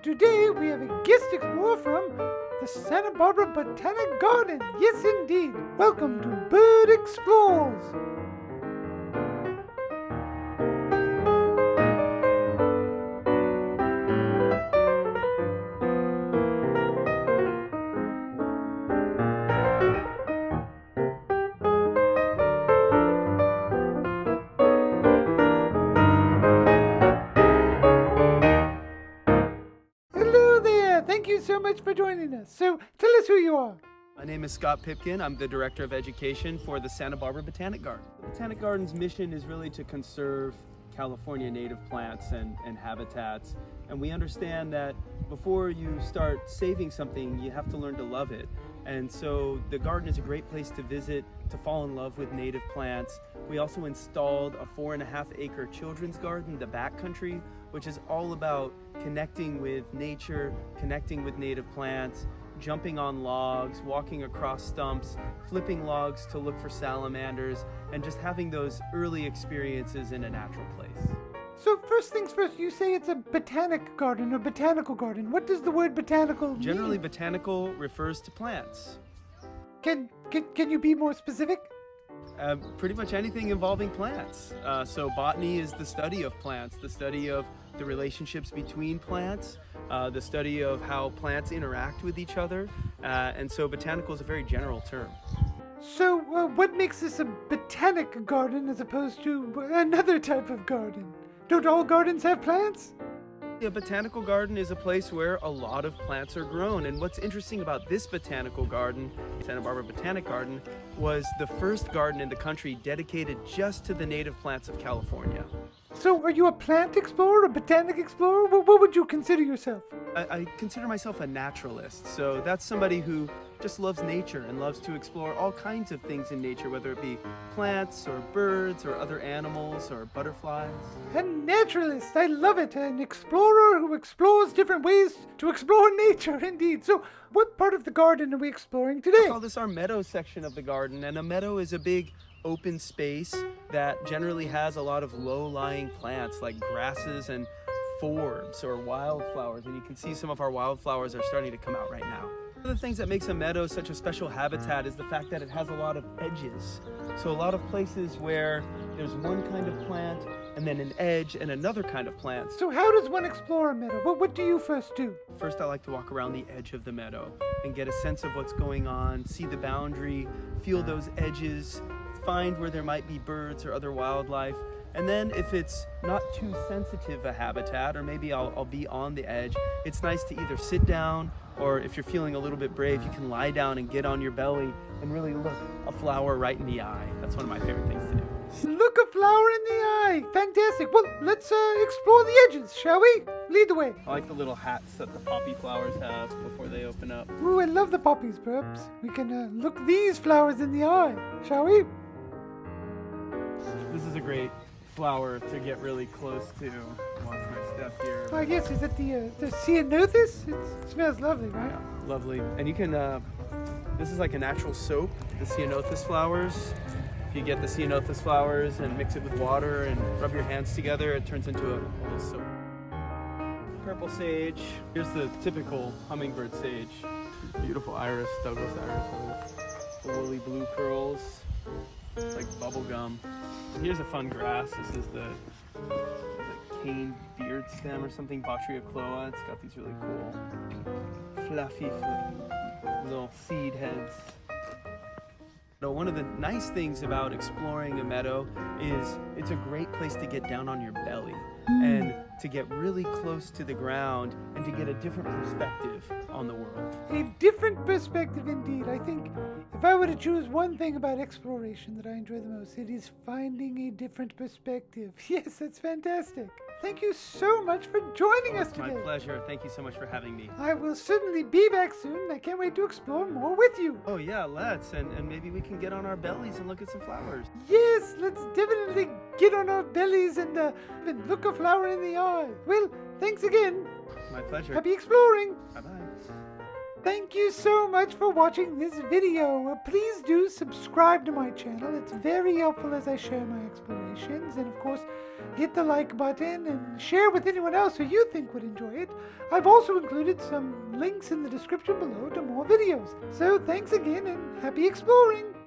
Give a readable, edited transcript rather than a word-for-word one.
today we have a guest explorer from the Santa Barbara Botanic Garden. Yes, indeed. Welcome to Bird Explores. Thank you so much for joining us. So, tell us who you are. My name is Scot Pipkin. I'm the Director of Education for the Santa Barbara Botanic Garden. The Botanic Garden's mission is really to conserve California native plants and habitats. And we understand that before you start saving something, you have to learn to love it. And so the garden is a great place to visit, to fall in love with native plants. We also installed a 4.5-acre children's garden, the Backcountry, which is all about connecting with nature, connecting with native plants, jumping on logs, walking across stumps, flipping logs to look for salamanders, and just having those early experiences in a natural place. So first things first, you say it's a botanic garden or botanical garden. What does the word botanical mean? Generally, botanical refers to plants. Can you be more specific? Pretty much anything involving plants. So botany is the study of plants, the study of the relationships between plants, the study of how plants interact with each other. And so botanical is a very general term. So what makes this a botanic garden as opposed to another type of garden? Don't all gardens have plants? A botanical garden is a place where a lot of plants are grown. And what's interesting about this botanical garden, Santa Barbara Botanic Garden, was the first garden in the country dedicated just to the native plants of California. So are you a plant explorer, a botanic explorer? What would you consider yourself? I consider myself a naturalist. So that's somebody who just loves nature and loves to explore all kinds of things in nature, whether it be plants or birds or other animals or butterflies. A naturalist, I love it. An explorer who explores different ways to explore nature, indeed. So what part of the garden are we exploring today? I call this our meadow section of the garden, and a meadow is a big open space that generally has a lot of low-lying plants like grasses and forbs or wildflowers, and you can see some of our wildflowers are starting to come out right now. One of the things that makes a meadow such a special habitat is the fact that it has a lot of edges. So a lot of places where there's one kind of plant and then an edge and another kind of plant. So how does one explore a meadow? What do you first do? First, I like to walk around the edge of the meadow and get a sense of what's going on, see the boundary, feel those edges, find where there might be birds or other wildlife. And then if it's not too sensitive a habitat, or maybe I'll be on the edge, it's nice to either sit down, or if you're feeling a little bit brave, you can lie down and get on your belly and really look a flower right in the eye. That's one of my favorite things to do. Look a flower in the eye. Fantastic. Well, let's explore the edges, shall we? Lead the way. I like the little hats that the poppy flowers have before they open up. Ooh, I love the poppies, perhaps. We can look these flowers in the eye, shall we? This is a great flower to get really close to. Watch my step here. Oh, yes, is it the ceanothus? It smells lovely, right? Yeah, lovely. And you can, this is like a natural soap, the ceanothus flowers. If you get the ceanothus flowers and mix it with water and rub your hands together, it turns into a little soap. Purple sage. Here's the typical hummingbird sage. Beautiful iris, Douglas iris. The woolly blue curls. It's like bubble gum. Here's a fun grass. This is the cane beard stem or something, Botryia cloa. It's got these really cool, fluffy little seed heads. So one of the nice things about exploring a meadow is it's a great place to get down on your belly and to get really close to the ground and to get a different perspective on the world. A different perspective indeed. I think if I were to choose one thing about exploration that I enjoy the most, it is finding a different perspective. Yes, that's fantastic. Thank you so much for joining us today. My pleasure. Thank you so much for having me. I will certainly be back soon. I can't wait to explore more with you. Oh yeah, let's. And maybe we can get on our bellies and look at some flowers. Yes, let's definitely get on our bellies and look a flower in the eye. Well, thanks again. My pleasure. Happy exploring. Bye-bye. Thank you so much for watching this video. Please do subscribe to my channel. It's very helpful as I share my explorations. And of course, hit the like button and share with anyone else who you think would enjoy it. I've also included some links in the description below to more videos. So thanks again and happy exploring!